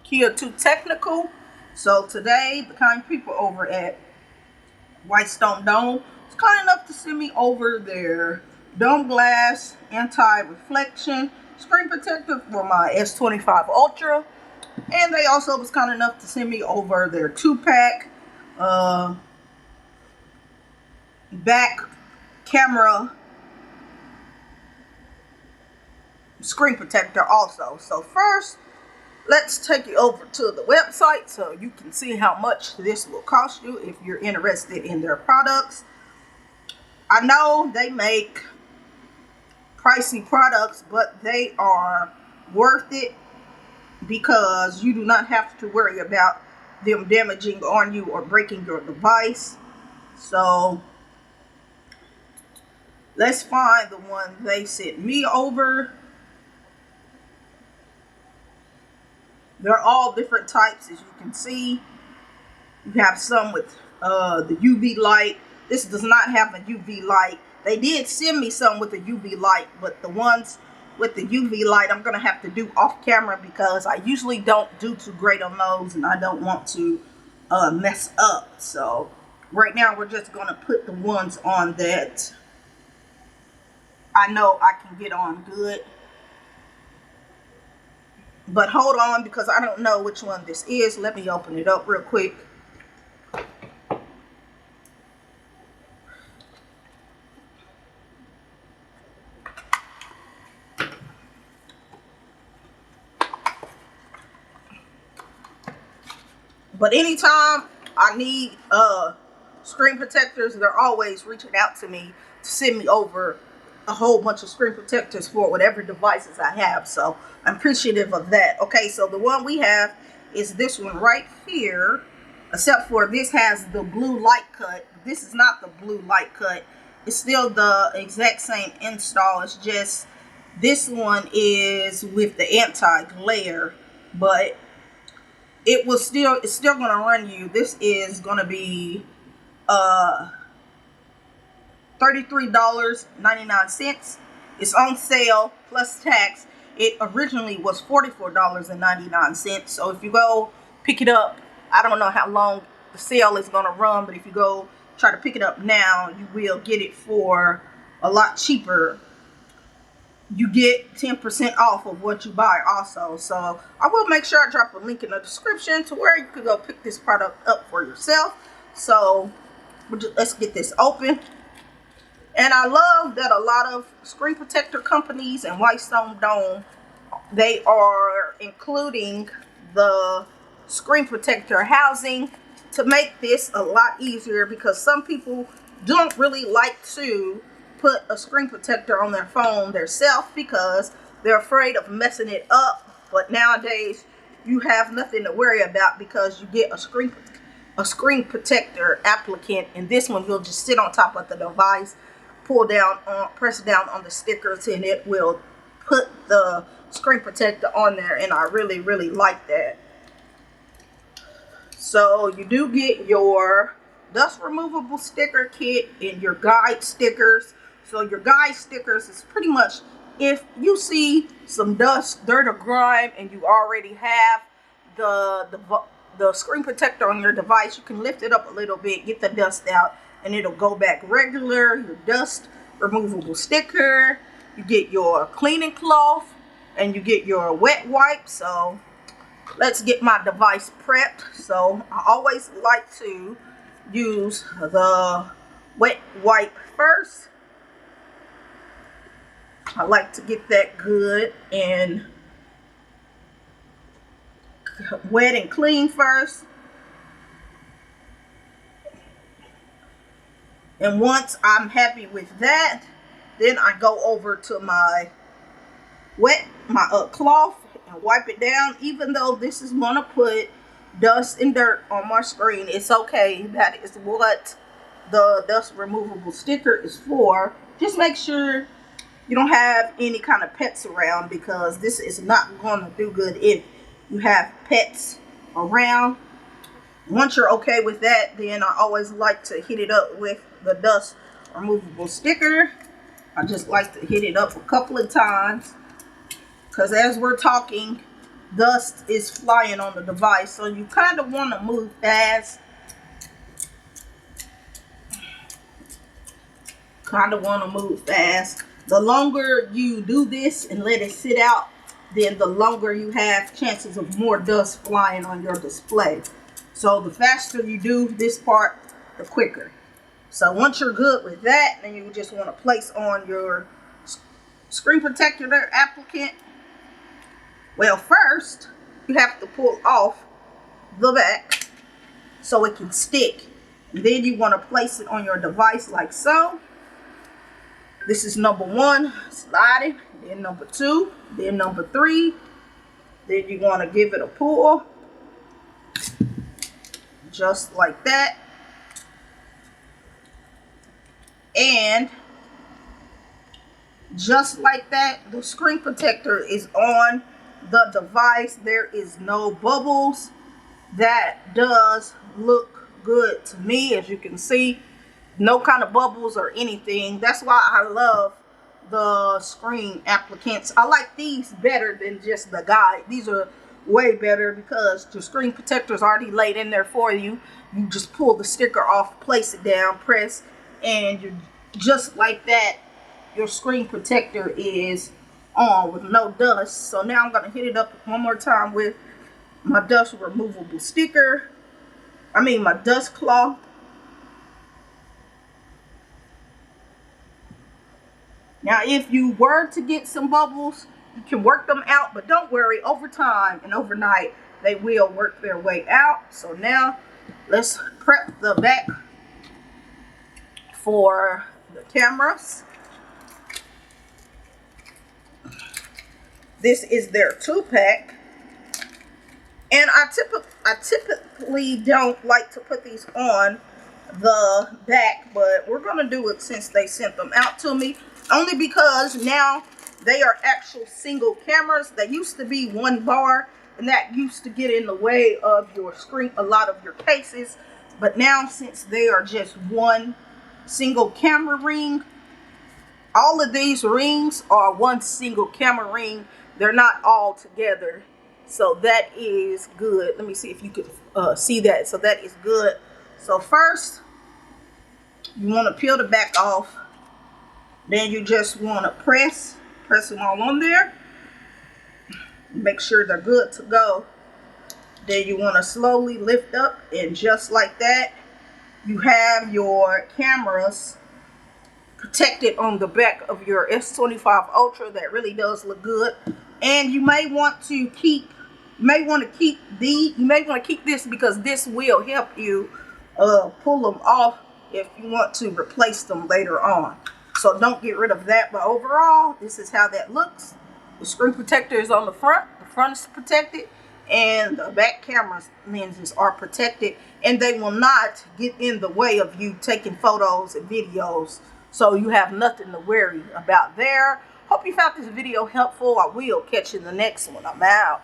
Kia 2 Technical. So today, the kind people over at Whitestone Dome was kind enough to send me over their dome glass anti-reflection screen protector for my S25 Ultra. And they also was kind enough to send me over their 2-pack back camera screen protector also. So first, let's take you over to the website so you can see how much this will cost you if you're interested in their products. I know they make pricey products, but they are worth it because you do not have to worry about them damaging on you or breaking your device. So let's find the one they sent me over. They're all different types, as you can see. You have some with the UV light. This does not have a UV light. They did send me some with a UV light, but the ones with the UV light I'm going to have to do off camera because I usually don't do too great on those and I don't want to mess up. So right now we're just going to put the ones on that I know I can get on good. But hold on, because I don't know which one this is. Let me open it up real quick. But anytime I need screen protectors, they're always reaching out to me to send me over a whole bunch of screen protectors for whatever devices I have. So I'm appreciative of that. Okay, so the one we have is this one right here, except for this has the blue light cut. This is not the blue light cut. It's still the exact same install. It's just this one is with the anti-glare, but it's still going to run you. This is going to be $33.99. It's on sale plus tax. It originally was $44.99. So if you go pick it up, I don't know how long the sale is going to run, but if you go try to pick it up now, you will get it for a lot cheaper. You get 10% off of what you buy also. So I will make sure I drop a link in the description to where you can go pick this product up for yourself. So let's get this open. And I love that a lot of screen protector companies and Whitestone Dome, they are including the screen protector housing to make this a lot easier, because some people don't really like to put a screen protector on their phone themselves because they're afraid of messing it up. But nowadays you have nothing to worry about because you get a screen protector applicant, and this one will just sit on top of the device, press down on the stickers, and it will put the screen protector on there. And I really like that. So you do get your dust removable sticker kit and your guide stickers. So your guide stickers is pretty much if you see some dust, dirt, or grime and you already have the screen protector on your device, you can lift it up a little bit, get the dust out, and it'll go back regular. Your dust removable sticker, you get your cleaning cloth, and you get your wet wipe. So let's get my device prepped. So I always like to use the wet wipe first. I like to get that good and wet and clean first. And once I'm happy with that, then I go over to my cloth and wipe it down. Even though this is going to put dust and dirt on my screen, it's okay. That is what the dust removable sticker is for. Just make sure you don't have any kind of pets around, because this is not going to do good if you have pets around. Once you're okay with that, then I always like to hit it up with the dust removable sticker. I just like to hit it up a couple of times, because as we're talking, dust is flying on the device. So you kind of want to move fast. The longer you do this and let it sit out, then the longer you have chances of more dust flying on your display. So the faster you do this part, the quicker. So once you're good with that, then you just want to place on your screen protector applicant. Well, first you have to pull off the back so it can stick. And then you want to place it on your device like so. This is number 1, sliding, then number 2, then number 3. Then you want to give it a pull, just like that. And just like that, the screen protector is on the device. There is no bubbles. That does look good to me, as you can see. No kind of bubbles or anything. That's why I love the screen applicants. I like these better than just the guide. These are way better because the screen protector is already laid in there for you. You just pull the sticker off, place it down, press, and you just like that, your screen protector is on with no dust. So now I'm going to hit it up one more time with my dust removable sticker. My dust cloth. Now, if you were to get some bubbles, you can work them out, but don't worry, over time and overnight, they will work their way out. So now, let's prep the back for the cameras. This is their 2-pack. And I typically don't like to put these on the back, but we're going to do it since they sent them out to me. Only because now they are actual single cameras. They used to be one bar, and that used to get in the way of your screen, a lot of your cases. But now, since they are just one single camera ring, all of these rings are one single camera ring. They're not all together. So that is good. Let me see if you could see that. So that is good. So first, you want to peel the back off. Then you just want to press them all on there. Make sure they're good to go. Then you want to slowly lift up, and just like that, you have your cameras protected on the back of your S25 Ultra. That really does look good. And you may want to keep this because this will help you pull them off if you want to replace them later on. So don't get rid of that. But overall, this is how that looks. The screen protector is on the front. The front is protected. And the back camera lenses are protected. And they will not get in the way of you taking photos and videos. So you have nothing to worry about there. Hope you found this video helpful. I will catch you in the next one. I'm out.